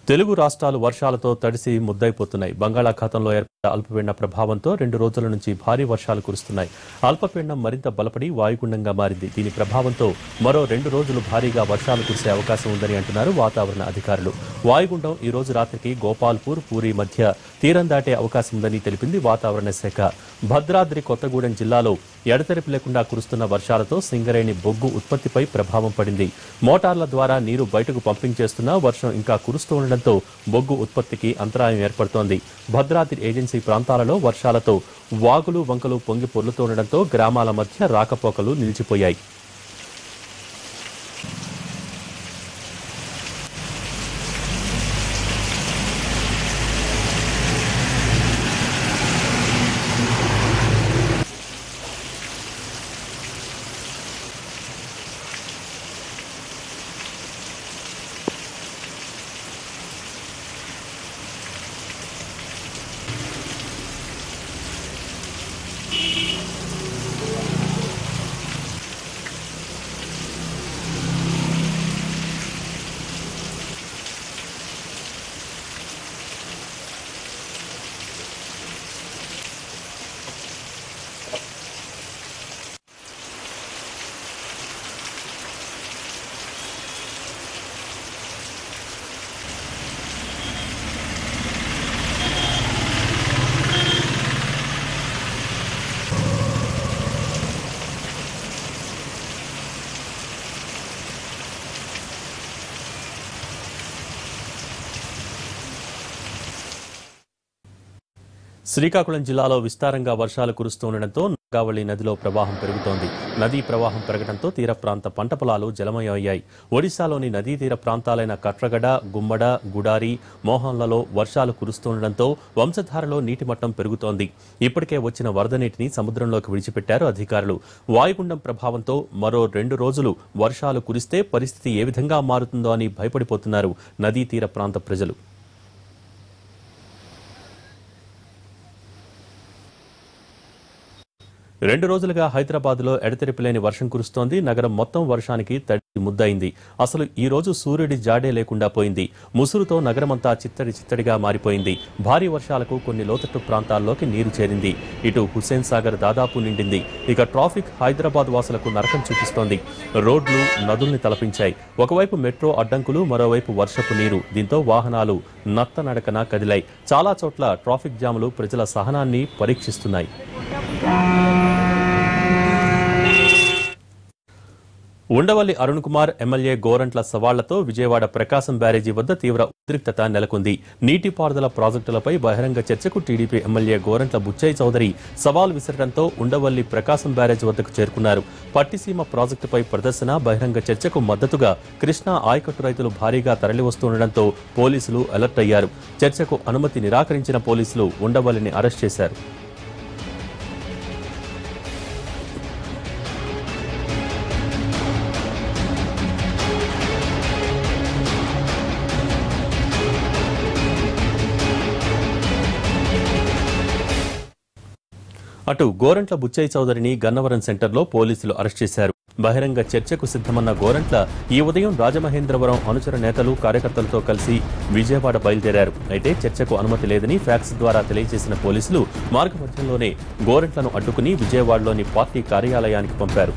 తెలుగు రాష్ట్రాలు వర్షాలతో తడిసి ముద్దైపోతున్నాయి. బంగాళాఖాతంలో ఏర్పడ్డ అల్పపీడన ప్రభావంతో 2 రోజుల నుంచి భారీ వర్షాలు కురుస్తున్నాయి. అల్పపీడనం మరింత బలపడి వాయుగుండంగా మారింది. దీని ప్రభావంతో మరో 2 రోజులు భారీగా వర్షాలు కురిసే అవకాశం ఉందని అంటున్నారు వాతావరణ అధికారులు. వాయుగుండం ఈ రోజు రాత్రికి గోపాల్పూర్, పూరి మధ్య తీరం దాటే అవకాశం ఉందని తెలిపింది వాతావరణ శాఖ. భద్రాద్రి కొత్తగూడెం జిల్లాలో ఎడతెరిపి లేకుండా కురుస్తున్న వర్షాలతో సింగరేణి బొగ్గు ఉత్పత్తిపై ప్రభావం పడింది. మోటార్ల ద్వారా నీరు బయటకు పంపింగ్ చేస్తున్నా వర్షం ఇంకా కురుస్తూ ఉండడంతో బొగ్గు ఉత్పత్తికి అంతరాయం ఏర్పడుతోంది. భద్రాద్రి ఏజెన్సీ ప్రాంతాలలో వర్షాలతో వాగులు వంకలు పొంగి పొర్లుతుండడంతో గ్రామాల మధ్య రాకపోకలు నిలిచిపోయాయి. శ్రీకాకుళం జిల్లాలో విస్తారంగా వర్షాలు కురుస్తుండటంతో నాగావళి నదిలో ప్రవాహం పెరుగుతోంది. నదీ ప్రవాహం పెరగడంతో తీర ప్రాంత పంట పొలాలు జలమయమయ్యాయి. ఒడిశాలోని నదీ తీర ప్రాంతాలైన కట్రగడ, గుమ్మడ, గుడారి, మోహన్లలో వర్షాలు కురుస్తుండటంతో వంశధారలో నీటి మట్టం పెరుగుతోంది. ఇప్పటికే వచ్చిన వరద నీటిని సముద్రంలోకి విడిచిపెట్టారు అధికారులు. వాయుగుండం ప్రభావంతో మరో 2 రోజులు వర్షాలు కురిస్తే పరిస్థితి ఏ విధంగా మారుతుందో అని భయపడిపోతున్నారు నదీ తీర ప్రాంత ప్రజలు. రెండు రోజులుగా హైదరాబాద్లో ఎడతెరిపి లేని వర్షం కురుస్తోంది. నగరం మొత్తం వర్షానికి తడి ముద్దయింది. అసలు ఈ రోజు సూర్యుడి జాడే లేకుండా పోయింది. ముసురుతో నగరమంతా చిత్తడిగా మారిపోయింది. భారీ వర్షాలకు కొన్ని లోతట్టు ప్రాంతాల్లోకి నీరు చేరింది. ఇటు హుస్సేన్ సాగర్ దాదాపు నిండింది. ఇక ట్రాఫిక్ హైదరాబాద్ వాసులకు నరకం చూపిస్తోంది. రోడ్లు నదుల్ని తలపించాయి. ఒకవైపు మెట్రో అడ్డంకులు, మరోవైపు వర్షపు నీరు. దీంతో వాహనాలు నత్తనడకన కదిలాయి. చాలా చోట్ల ట్రాఫిక్ జాములు ప్రజల సహనాన్ని పరీక్షిస్తున్నాయి. ఉండవల్లి అరుణ్ కుమార్ ఎమ్మెల్యే గోరంట్ల సవాళ్లతో విజయవాడ ప్రకాశం బ్యారేజీ వద్ద తీవ్ర ఉద్రిక్తత నెలకొంది. నీటిపారుదల ప్రాజెక్టులపై బహిరంగ చర్చకు టీడీపీ ఎమ్మెల్యే గోరంట్ల బుచ్చయ్య చౌదరి సవాల్ విసరడంతో ఉండవల్లి ప్రకాశం బ్యారేజీ వద్దకు చేరుకున్నారు. పట్టిసీమ ప్రాజెక్టుపై ప్రదర్శన, బహిరంగ చర్చకు మద్దతుగా కృష్ణా ఆయకట్టు రైతులు భారీగా తరలివస్తుండటంతో పోలీసులు అలర్ట్ అయ్యారు. చర్చకు అనుమతి నిరాకరించిన పోలీసులు ఉండవల్లిని అరెస్ట్ చేశారు. అటు గోరంట్ల బుచ్చయ్య చౌదరిని గన్నవరం సెంటర్లో పోలీసులు అరెస్ట్ చేశారు. బహిరంగ చర్చకు సిద్ధమన్న గోరంట్ల ఈ ఉదయం రాజమహేంద్రవరం అనుచర నేతలు, కార్యకర్తలతో కలిసి విజయవాడ బయలుదేరారు. అయితే చర్చకు అనుమతి లేదని ఫ్యాక్స్ ద్వారా తెలియజేసిన పోలీసులు మార్గమధ్యంలోనే గోరంట్లను అడ్డుకుని విజయవాడలోని పార్టీ కార్యాలయానికి పంపారు.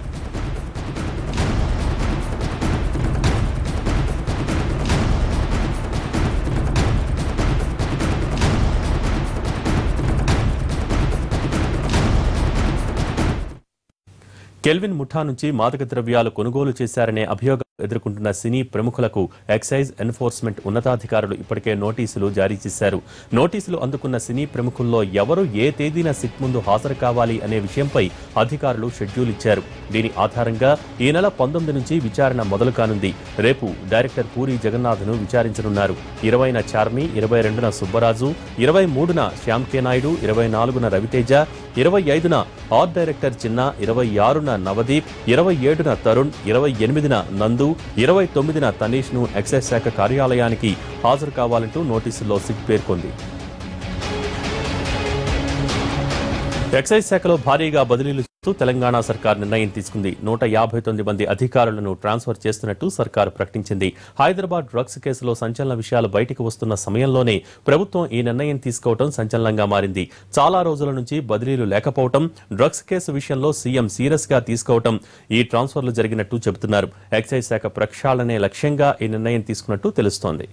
కెల్విన్ ముఠా నుంచి మాదక ద్రవ్యాలు కొనుగోలు చేశారనే అభియోగం ఎదుర్కొంటున్న సినీ ప్రముఖులకు ఎక్సైజ్ ఎన్ఫోర్స్మెంట్ ఉన్నతాధికారులు ఇప్పటికే నోటీసులు జారీ చేశారు. నోటీసులు అందుకున్న సినీ ప్రముఖుల్లో ఎవరు ఏ తేదీన సిట్ ముందు హాజరు కావాలి అనే విషయంపై అధికారులు షెడ్యూల్ ఇచ్చారు. దీని ఆధారంగా ఈ నెల 19 నుంచి విచారణ మొదలు కానుంది. రేపు డైరెక్టర్ పూరి జగన్నాథ్ను విచారించనున్నారు. 20న చార్మి, 22న సుబ్బరాజు, 23న శ్యామ్ కే నాయుడు, 24న రవితేజ, 25న ఆర్ట్ డైరెక్టర్ చిన్న, 26న నవదీప్, 27న తరుణ్, 28న నందు, 29న తనీష్ ను ఎక్సైజ్ శాఖ కార్యాలయానికి హాజరు కావాలంటూ నోటీసుల్లో సిట్ పేర్కొంది. ఎక్సైజ్ శాఖలో భారీగా బదిలీలు చేస్తూ తెలంగాణ సర్కార్ నిర్ణయం తీసుకుంది. 159 మంది అధికారులను ట్రాన్స్ఫర్ చేస్తున్నట్టు సర్కారు ప్రకటించింది. హైదరాబాద్ డ్రగ్స్ కేసులో సంచలన విషయాలు బయటకు వస్తున్న సమయంలోనే ప్రభుత్వం ఈ నిర్ణయం తీసుకోవడం సంచలనంగా మారింది. చాలా రోజుల నుంచి బదిలీలు లేకపోవడం, డ్రగ్స్ కేసు విషయంలో సీఎం సీరియస్ గా తీసుకోవడం ఈ ట్రాన్స్ఫర్లు జరిగినట్టు చెబుతున్నారు. ఎక్సైజ్ శాఖ ప్రక్షాళనే లక్ష్యంగా ఈ నిర్ణయం తీసుకున్నట్టు తెలుస్తోంది.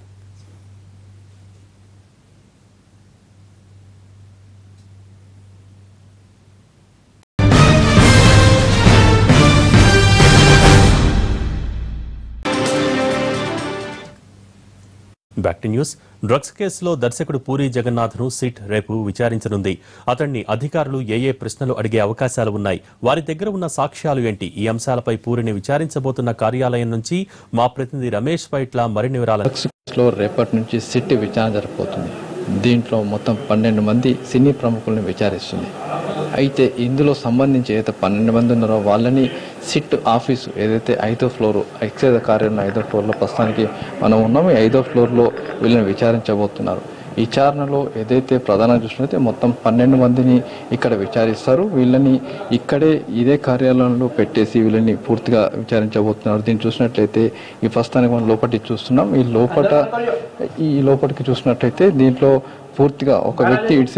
Back to news. డ్రగ్స్ కేసులో దర్శకుడు పూరి జగన్నాథ్ను సిట్ రేపు విచారించనుంది. అతన్ని అధికారులు ఏ ప్రశ్నలు అడిగే అవకాశాలు ఉన్నాయి, వారి దగ్గర ఉన్న సాక్ష్యాలు ఏంటి? ఈ అంశాలపై పూరిని విచారించబోతున్న కార్యాలయం నుంచి మా ప్రతినిధి రమేష్ పైట్ల మరిన్ని వివరాలు. రేపటి నుంచి సిట్ విచారణ జరగబోతుంది. దీంట్లో మొత్తం 12 మంది సినీ ప్రముఖులను విచారిస్తుంది. అయితే ఇందులో సంబంధించి ఏదైతే 12 మంది ఉన్నారో వాళ్ళని సిట్ ఆఫీసు ఏదైతే 5వ ఫ్లోర్ ఎక్సైజ్ కార్యాలయం 5వ ఫ్లోర్లో ప్రస్తుతానికి మనం ఉన్నాము. 5వ ఫ్లోర్లో వీళ్ళని విచారించబోతున్నారు. విచారణలో ఏదైతే ప్రధానంగా చూసినట్లయితే మొత్తం 12 మందిని ఇక్కడ విచారిస్తారు. వీళ్ళని ఇక్కడే ఇదే కార్యాలయంలో పెట్టేసి వీళ్ళని పూర్తిగా విచారించబోతున్నారు. దీన్ని చూసినట్లయితే ఈ ప్రస్తుతానికి మనం లోపలికి చూస్తున్నాం. ఈ లోపలికి చూసినట్లయితే దీంట్లో పూర్తిగా ఒక వ్యక్తి ఇటు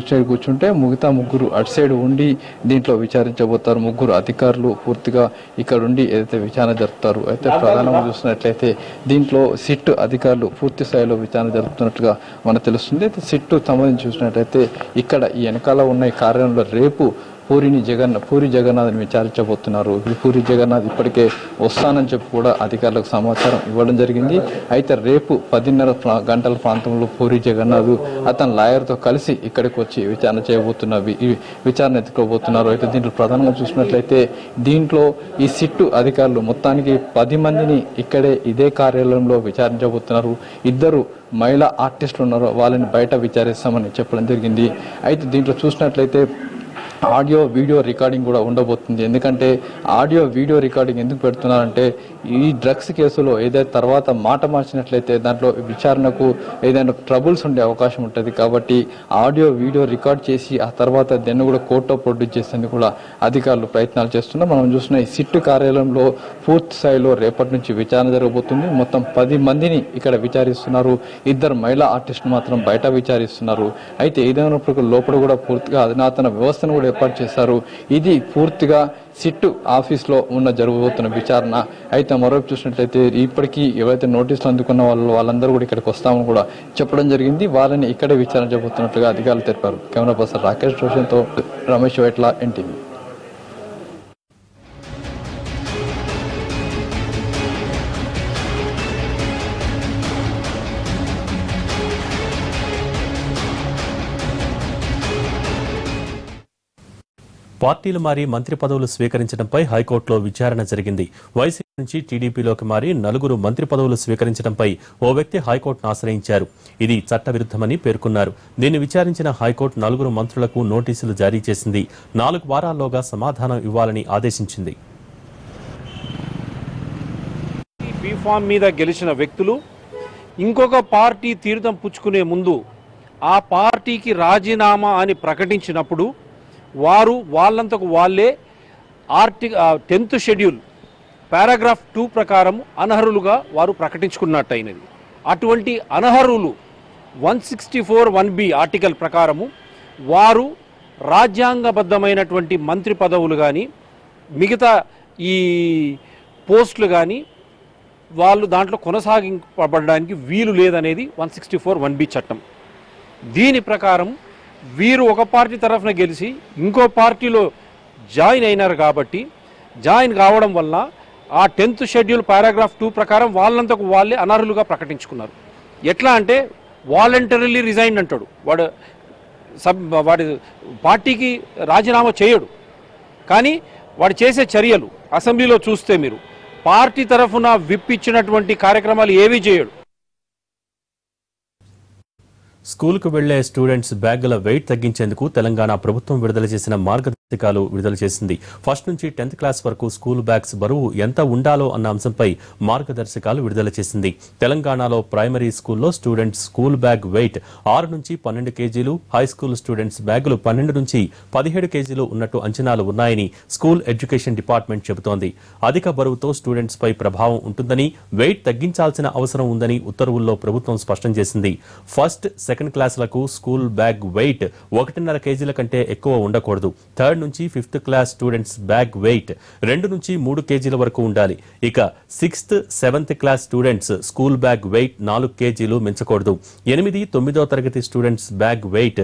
సైడ్ కూర్చుంటే మిగతా ముగ్గురు అటు సైడ్ ఉండి దీంట్లో విచారించబోతారు. ముగ్గురు అధికారులు పూర్తిగా ఇక్కడ ఉండి ఏదైతే విచారణ జరుపుతారు. అయితే ప్రధానంగా చూసినట్లయితే దీంట్లో సిట్ అధికారులు పూర్తి స్థాయిలో విచారణ జరుపుతున్నట్టుగా మనకు తెలుస్తుంది. అయితే సిట్ సంబంధించి చూసినట్లయితే ఇక్కడ ఈ వెనకాల ఉన్న ఈ కార్యాలయంలో రేపు పూరి జగన్నాథ్ని విచారించబోతున్నారు. పూరి జగన్నాథ్ ఇప్పటికే వస్తానని చెప్పి కూడా అధికారులకు సమాచారం ఇవ్వడం జరిగింది. అయితే రేపు 10:30 గంటల ప్రాంతంలో పూరి జగన్నాథ్ అతని లాయర్తో కలిసి ఇక్కడికి వచ్చి విచారణ ఎత్తుకోబోతున్నారు. అయితే దీంట్లో ప్రధానంగా చూసినట్లయితే దీంట్లో ఈ సిట్టు అధికారులు మొత్తానికి 10 మందిని ఇక్కడే ఇదే కార్యాలయంలో విచారించబోతున్నారు. 2 మహిళా ఆర్టిస్టులు ఉన్నారో వాళ్ళని బయట విచారిస్తామని చెప్పడం జరిగింది. అయితే దీంట్లో చూసినట్లయితే ఆడియో వీడియో రికార్డింగ్ కూడా ఉండబోతుంది. ఎందుకంటే ఆడియో వీడియో రికార్డింగ్ ఎందుకు పెడుతున్నారంటే ఈ డ్రగ్స్ కేసులో ఏదైతే తర్వాత మాట మార్చినట్లయితే దాంట్లో విచారణకు ఏదైనా ట్రబుల్స్ ఉండే అవకాశం ఉంటుంది. కాబట్టి ఆడియో వీడియో రికార్డ్ చేసి ఆ తర్వాత దాన్ని కూడా కోర్టులో ప్రొడ్యూస్ చేసేందుకు కూడా అధికారులు ప్రయత్నాలు చేస్తున్నారు. మనం చూసిన ఈ సిట్టు కార్యాలయంలో పూర్తి స్థాయిలో రేపటి నుంచి విచారణ జరగబోతుంది. మొత్తం 10 మందిని ఇక్కడ విచారిస్తున్నారు. 2 మహిళా ఆర్టిస్టులు మాత్రం బయట విచారిస్తున్నారు. అయితే ఏదైనా లోపల కూడా పూర్తిగా అధునాతన వ్యవస్థను కూడా ఏర్పాటు చేశారు. ఇది పూర్తిగా సిట్టు ఆఫీస్లో జరగబోతున్న విచారణ. అయితే మరోవైపు చూసినట్లయితే ఇప్పటికీ ఎవరైతే నోటీసులు అందుకున్న వాళ్ళందరూ కూడా ఇక్కడికి వస్తామని కూడా చెప్పడం జరిగింది. వాళ్ళని ఇక్కడే విచారణ జరగబోతున్నట్లుగా అధికారులు తెలిపారు. కెమెరా పర్సన్ రాకేష్ రోషన్తో రమేష్ వైట్ల, ఎన్టీవీ. పార్టీలు మారి మంత్రి పదవులు స్వీకరించడంపై హైకోర్టులో విచారణ జరిగింది. వైసీపీ నుంచి టీడీపీలోకి మారి 4 మంత్రి పదవులు స్వీకరించడంపై ఓ వ్యక్తి హైకోర్టును ఆశ్రయించారు. ఇది చట్టవిరుద్ధమని పేర్కొన్నారు. దీన్ని విచారించిన హైకోర్టు 4 మంత్రులకు నోటీసులు జారీ చేసింది. 4 వారాల్లోగా సమాధానం ఇవ్వాలని ఆదేశించింది. బీఫామ్ మీద గెలిచిన వ్యక్తులు ఇంకొక పార్టీ తీర్థం పుచ్చుకునే ముందు ఆ పార్టీకి రాజీనామా అని ప్రకటించినప్పుడు వారు వాళ్ళంతకు వాళ్ళే 10th షెడ్యూల్ పారాగ్రాఫ్ 2 ప్రకారం అనర్హులుగా వారు ప్రకటించుకున్నట్టయినది. అటువంటి అనర్హులు 164(1)B ఆర్టికల్ ప్రకారము వారు రాజ్యాంగబద్ధమైనటువంటి మంత్రి పదవులు కానీ మిగతా ఈ పోస్టులు కానీ వాళ్ళు దాంట్లో కొనసాగింపబడడానికి వీలు లేదనేది 164(1)B చట్టం. దీని ప్రకారం వీరు ఒక పార్టీ తరఫున గెలిచి ఇంకో పార్టీలో జాయిన్ అయినారు. కాబట్టి జాయిన్ కావడం వల్ల ఆ 10th షెడ్యూల్ పారాగ్రాఫ్ 2 ప్రకారం వాళ్ళంతకు వాళ్ళే అనర్హులుగా ప్రకటించుకున్నారు. ఎట్లా అంటే వాలంటరీలీ రిజైన్ అంటాడు వాడి పార్టీకి రాజీనామా చేయడు. కానీ వాడు చేసే చర్యలు అసెంబ్లీలో చూస్తే మీరు పార్టీ తరఫున విప్ ఇచ్చినటువంటి కార్యక్రమాలు ఏవీ చేయడు. స్కూలుకు వెళ్లే స్టూడెంట్స్ బ్యాగుల వెయిట్ తగ్గించేందుకు తెలంగాణ ప్రభుత్వం విడుదల చేసిన మార్గదర్శకాలు విడుదల చేసింది. ఫస్ట్ నుంచి 10th క్లాస్ వరకు స్కూల్ బ్యాగ్స్ బరువు ఎంత ఉండాలో అన్న అంశంపై మార్గదర్శకాలు విడుదల చేసింది. తెలంగాణలో ప్రైమరీ స్కూల్లో స్టూడెంట్స్ స్కూల్ బ్యాగ్ వెయిట్ 6 నుంచి 12 కేజీలు, హై స్కూల్ స్టూడెంట్స్ బ్యాగులు 12 నుంచి 17 కేజీలు ఉన్నట్టు అంచనాలు ఉన్నాయని స్కూల్ ఎడ్యుకేషన్ డిపార్ట్మెంట్ చెబుతోంది. అధిక బరువుతో స్టూడెంట్స్ పై ప్రభావం ఉంటుందని, వెయిట్ తగ్గించాల్సిన అవసరం ఉందని ఉత్తర్వుల్లో ప్రభుత్వం స్పష్టం చేసింది. ఫస్ట్, సెకండ్ క్లాసులకు స్కూల్ బ్యాగ్ వెయిట్ 1.5 కేజీల కంటే ఎక్కువ ఉండకూడదు. థర్డ్ నుంచి 5th class students bag wait 2 నుంచి 3 కేజీల వరకు ఉండాలి. ఇక 6th, 7th class students school bag wait 4 కేజీలు మించకూడదు. 8, 9వ తరగతి స్టూడెంట్స్ బ్యాగ్ వెయిట్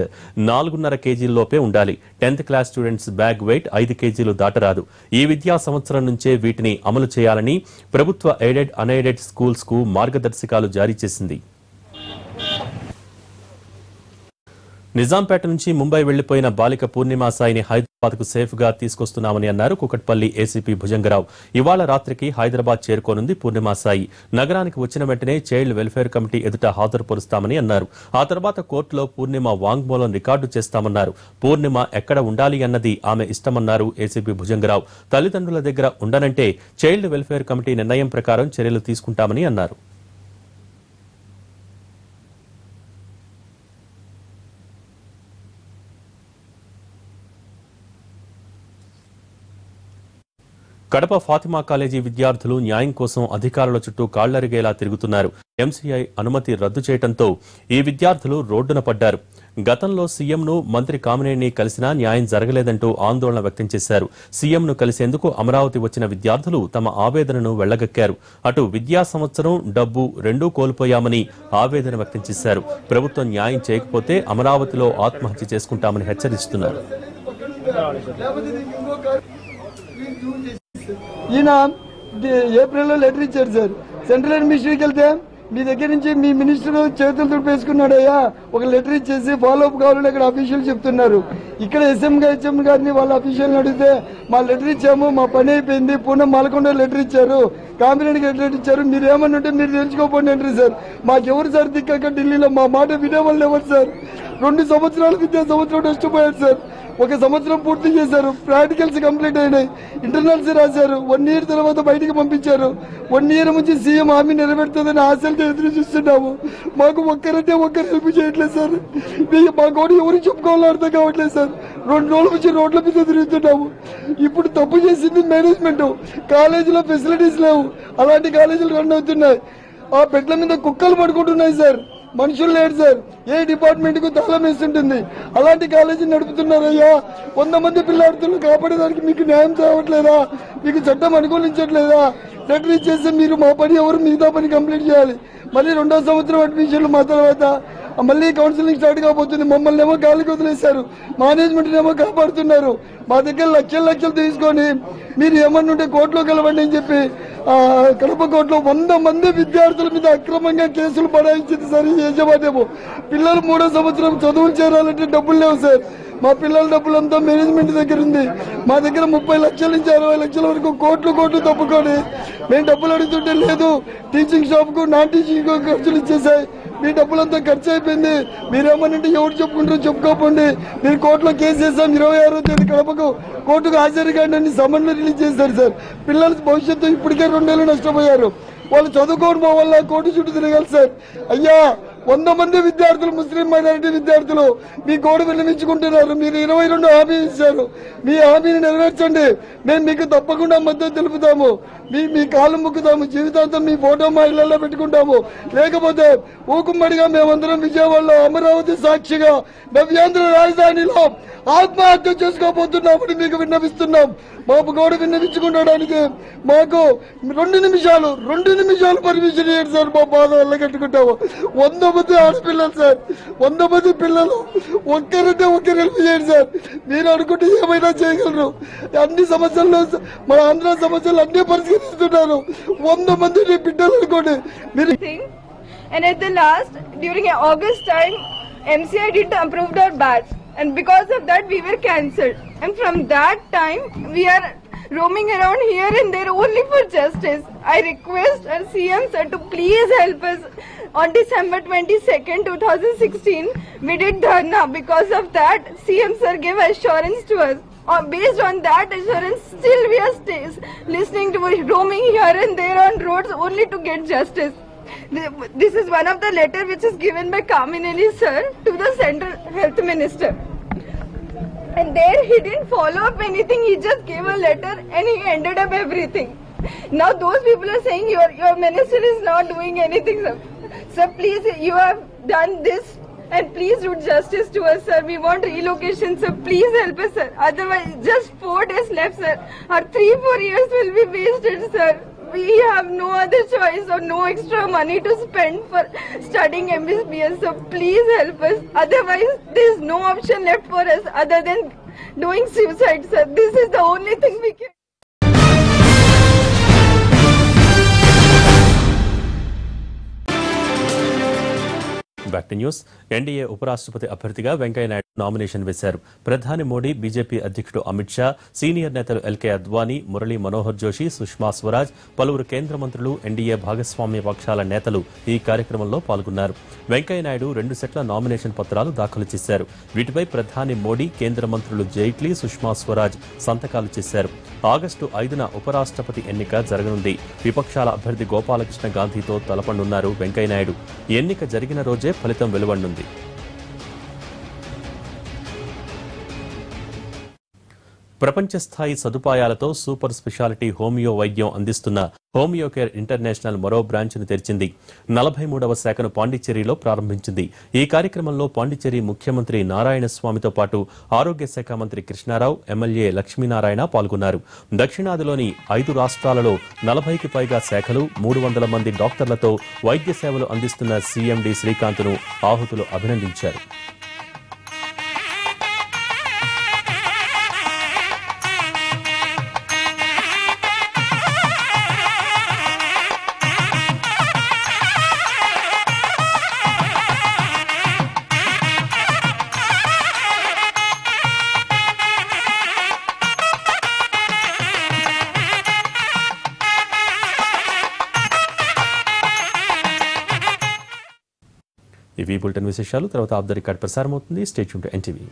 4.5 కేజీల్లోపే ఉండాలి. 10th class students bag wait 5 కేజీలు దాటరాదు. ఈ విద్యా సంవత్సరం నుంచే వీటిని అమలు చేయాలని ప్రభుత్వ ఎయిడెడ్, అన్ఎయిడెడ్ స్కూల్స్ కు మార్గదర్శకాలు జారీ చేసింది. నిజాంపేట నుంచి ముంబై వెళ్లిపోయిన బాలిక పూర్ణిమ సాయిని హైదరాబాద్ కు సేఫ్ గా తీసుకొస్తున్నామని అన్నారు కూకట్పల్లి ఏసీపీ భుజంగరావు. ఇవాళ రాత్రికి హైదరాబాద్ చేరుకోనుంది పూర్ణిమ సాయి. నగరానికి వచ్చిన వెంటనే చైల్డ్ వెల్ఫేర్ కమిటీ ఎదుట హాజరుపరుస్తామని అన్నారు. ఆ తర్వాత కోర్టులో పూర్ణిమ వాంగ్మూలం రికార్డు చేస్తామన్నారు. పూర్ణిమ ఎక్కడ ఉండాలి అన్నది ఆమె ఇష్టమన్నారు ఏసీపీ భుజంగరావు. తల్లిదండ్రుల దగ్గర ఉండనంటే చైల్డ్ వెల్ఫేర్ కమిటీ నిర్ణయం ప్రకారం చర్యలు తీసుకుంటామని అన్నారు. కడప ఫాతిమా కాలేజీ విద్యార్థులు న్యాయం కోసం అధికారుల చుట్టూ కాళ్లరిగేలా తిరుగుతున్నారు. ఎంసీఐ అనుమతి రద్దు చేయడంతో ఈ విద్యార్థులు రోడ్డున పడ్డారు. గతంలో సీఎంను, మంత్రి కామినేనిని కలిసినా న్యాయం జరగలేదంటూ ఆందోళన వ్యక్తం చేశారు. సీఎంను కలిసేందుకు అమరావతి వచ్చిన విద్యార్థులు తమ ఆవేదనను వెళ్లగక్కారు. అటు విద్యా సంవత్సరం, డబ్బు రెండూ కోల్పోయామని ఆవేదన వ్యక్తం చేశారు. ప్రభుత్వం న్యాయం చేయకపోతే అమరావతిలో ఆత్మహత్య చేసుకుంటామని హెచ్చరిస్తున్నారు. ఈయన ఏప్రిల్లో లెటర్ ఇచ్చారు సార్. సెంట్రల్ అడ్మినిస్ట్రేషన్కి వెళ్తే మీ దగ్గర నుంచి మీ మినిస్టర్ చేతులు తుడిపేసుకున్నాడయ్యా ఒక లెటర్ ఇచ్చేసి ఫాలోఅప్ కావాలని అక్కడ అఫీషియల్ చెప్తున్నారు. ఇక్కడ హెచ్ఎం గారిని వాళ్ళ అఫీషియల్ని అడిగితే మా లెటర్ ఇచ్చాము, మా పని అయిపోయింది, పూర్ణ మాలకొండ లెటర్ ఇచ్చారు, కామినేనికి లెటర్ ఇచ్చారు, మీరు ఏమన్నుంటే మీరు తెలుసుకోపోండి అంటారు సార్. మాకెవరు సార్ దిక్కక ఢిల్లీలో మా మాట వినేవాళ్ళు ఎవరు సార్? 2 సంవత్సరాలు విద్యా సంవత్సరం నష్టపోయారు సార్. 1 సంవత్సరం పూర్తి చేశారు, ప్రాక్టికల్స్ కంప్లీట్ అయినాయి, ఇంటర్నల్స్ రాశారు, 1 ఇయర్ తర్వాత బయటికి పంపించారు. 1 ఇయర్ నుంచి సీఎం హామీ నెరవేరుతుందని ఆశలతో ఎదురు చూస్తున్నాము. మాకు ఒక్కరంటే ఒక్కరు హెల్ప్ చేయట్లేదు సార్. మా కోడి ఎవరికి చెప్పుకోవాలో అర్థం కావట్లేదు సార్. 2 రోజుల నుంచి రోడ్ల మీద తిరుగుతున్నాము. ఇప్పుడు తప్పు చేసింది మేనేజ్మెంట్. కాలేజీలో ఫెసిలిటీస్ లేవు, అలాంటి కాలేజీలు రన్ అవుతున్నాయి. ఆ బెడ్ల మీద కుక్కలు పడుకుంటున్నాయి సార్, మనుషులు లేరు సార్. ఏ డిపార్ట్మెంట్ కు తాళం వేస్తుంటుంది. అలాంటి కాలేజీ నడుపుతున్నారయ్యా. 100 మంది పిల్లాడుతులు కాపాడేదానికి మీకు న్యాయం చేయట్లేదా? మీకు చట్టం అనుకూలించట్లేదా? లెటర్ ఇచ్చేస్తే మీరు మా పని ఎవరు మిగతా పని కంప్లీట్ చేయాలి. మళ్ళీ 2వ సంవత్సరం అడ్మిషన్లు మా తర్వాత మళ్ళీ కౌన్సిలింగ్ స్టార్ట్ కాబోతుంది. మమ్మల్ని ఏమో గాలికి వదిలేశారు, మేనేజ్మెంట్ ఏమో కాపాడుతున్నారు. మా దగ్గర లక్షలు తీసుకొని మీరు ఏమన్నుంటే కోర్టులో కలవండి అని చెప్పి కడప కోర్టులో 100 మంది విద్యార్థుల మీద అక్రమంగా కేసులు బనాయించింది సార్. ఈ యజమాన్యము పిల్లలు 3వ సంవత్సరం చదువులు చేరాలంటే డబ్బులు లేవు సార్. మా పిల్లల డబ్బులంతా మేనేజ్మెంట్ దగ్గర ఉంది. మా దగ్గర 30 లక్షల నుంచి 60 లక్షల వరకు కోట్లు తప్పుకొని మేము డబ్బులు అడుగుతుంటే లేదు, టీచింగ్ స్టాఫ్ కు, నాన్ టీచింగ్ ఖర్చులు ఇచ్చేసాయి, మీ డబ్బులంతా ఖర్చు అయిపోయింది, మీరేమనంటే ఎవరు చెప్పుకుంటారో చెప్పుకోకండి, మీరు కోర్టులో కేసు చేశాం, 26వ తేదీ కడపకు కోర్టుకు హాజరు కాండి సమన్లు రిలీజ్ చేశారు సార్. పిల్లల భవిష్యత్తు ఇప్పటికే 2 ఏళ్ళు నష్టపోయారు. వాళ్ళు చదువుకోవడం వల్ల కోర్టు చుట్టూ తిరగాలి సార్. అయ్యా 100 మంది విద్యార్థులు, ముస్లిం మైనారిటీ విద్యార్థులు మీ గోడు విన్నవించుకుంటున్నారు. మీరు 22 హామీ ఇచ్చారు, మీ హామీని నెరవేర్చండి, మేము మీకు తప్పకుండా మద్దతు తెలుపుతాము, మీ కాళ్ళు ముక్కుతాము, జీవితాంతం మీ ఫోటో మా ఇళ్లలో పెట్టుకుంటాము. లేకపోతే ఊకుమ్మడిగా మేమందరం విజయవాడలో అమరావతి సాక్షిగా నవ్యాంధ్ర రాజధానిలో ఆత్మహత్య చేసుకోబోతున్నామని మీకు విన్నవిస్తున్నాం. మా గోడు విన్నవించుకుంటాడానికి మాకు 2 నిమిషాలు పర్మిషన్ ఇవ్వండి సార్. మా బాధ వల్ల కట్టుకుంటాము. 100 మంది ఆడపిల్లలు సార్, 100 మంది పిల్లలు, ఒక్కరంటే ఒక్కరు హెల్ప్ చేయండి సార్. మీరు అనుకుంటే ఏమైనా చేయగలరు. అన్ని సమస్యల్లో మన ఆంధ్ర సమస్యలు అన్ని పరిష్కరిస్తున్నారు. 100 మంది బిడ్డలు అనుకోండి మీరు. And at the last, during August time, MCI did approved our batch, and because of that we were cancelled. And from that time we are roaming around here and there only for justice. I request our CM sir to please help us. On December 22nd, 2016, we did dharna. Because of that, CM sir gave assurance to us. Based on that assurance, still we are listening to roaming here and there on roads only to get justice. This is one of the letter which is given by Kamineni sir to the Central Health Minister. And there he didn't follow up anything, he just gave a letter and he ended up everything. Now those people are saying your minister is not doing anything, sir. Sir, please, you have done this and please do justice to us, sir. We want relocation, sir. Please help us, sir. Otherwise, just 4 days left, sir. Our 3-4 years will be wasted, sir. We have no other choice or no extra money to spend for studying MBBS, so please help us. Otherwise, there is no option left for us other than doing suicide, sir. This is the only thing we can. Back to news. NDA ఉపరాష్ట్రపతి అభ్యర్థిగా Venkaiah Naidu nomination వేశారు. ప్రధాని Modi, BJP అధ్యక్షుడు Amit Shah, senior నేతలు LK Advani, Murali Manohar Joshi, Sushma Swaraj, పలువురు కేంద్ర మంత్రులు, NDA భాగస్వామ్య పక్షాల నేతలు ఈ కార్యక్రమంలో పాల్గొన్నారు. వెంకయ్యనాయుడు 2 సెట్ల నామినేషన్ పత్రాలు దాఖలు చేశారు. వీటిపై ప్రధాని మోడీ, కేంద్ర మంత్రులు జైట్లీ, సుష్మా స్వరాజ్ సంతకాలు చేశారు. ఆగస్టు 5న ఉపరాష్ట్రపతి ఎన్నిక జరగనుంది. విపక్షాల అభ్యర్థి గోపాలకృష్ణ గాంధీతో తలపండున్నారు వెంకయ్యనాయుడు. ఎన్నిక జరిగిన రోజే ఫలితం వెలువడనుంది. ప్రపంచ స్థాయి సదుపాయాలతో సూపర్ స్పెషాలిటీ హోమియో వైద్యం అందిస్తున్న హోమియో కేర్ ఇంటర్నేషనల్ మరో బ్రాంచ్ను తెరిచింది. 43వ శాఖను పాండిచ్చేరిలో ప్రారంభించింది. ఈ కార్యక్రమంలో పాండిచ్చేరి ముఖ్యమంత్రి నారాయణస్వామితో పాటు ఆరోగ్య శాఖ మంత్రి కృష్ణారావు, ఎమ్మెల్యే లక్ష్మీనారాయణ పాల్గొన్నారు. దక్షిణాదిలోని 5 రాష్ట్రాలలో 40కి పైగా శాఖలు, 300 మంది డాక్టర్లతో వైద్య సేవలు అందిస్తున్న సీఎండీ శ్రీకాంత్ను ఆహుతులు అభినందించారు. ఇవి బులెటిన్ విశేషాలు. తర్వాత ఆఫ్ ద రికార్డ్ ప్రసారం అవుతుంది. Stay tuned to NTV.